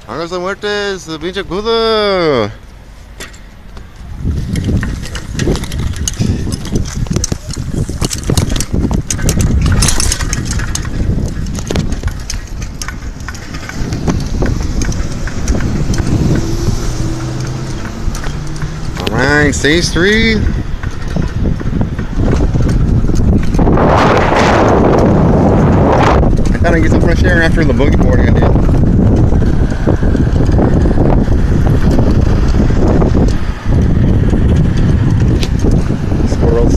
Hagas de muertes, pinche cudo. Alright, stage 3. I gotta get some fresh air after the boogie boarding I did. Squirrels.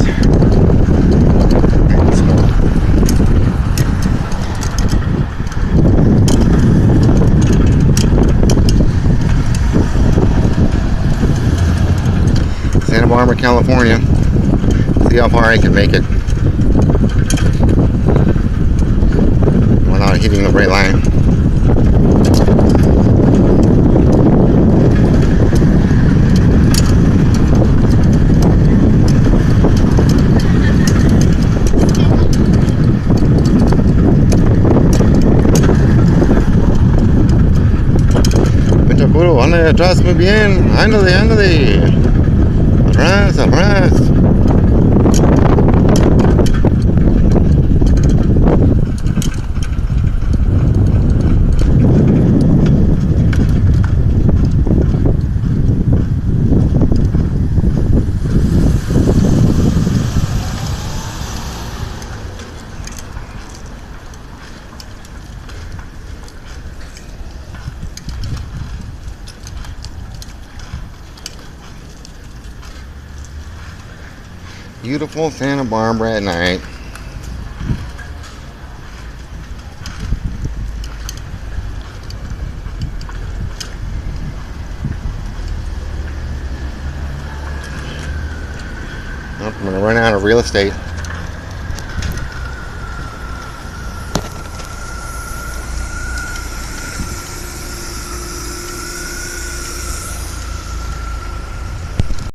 Santa Barbara, California. See how far I can make it without hitting the brake line. Pinchacuro, ándale atrás, muy bien. Ándale, ándale. Atrás, atrás. Beautiful Santa Barbara at night. Oh, I'm gonna run out of real estate.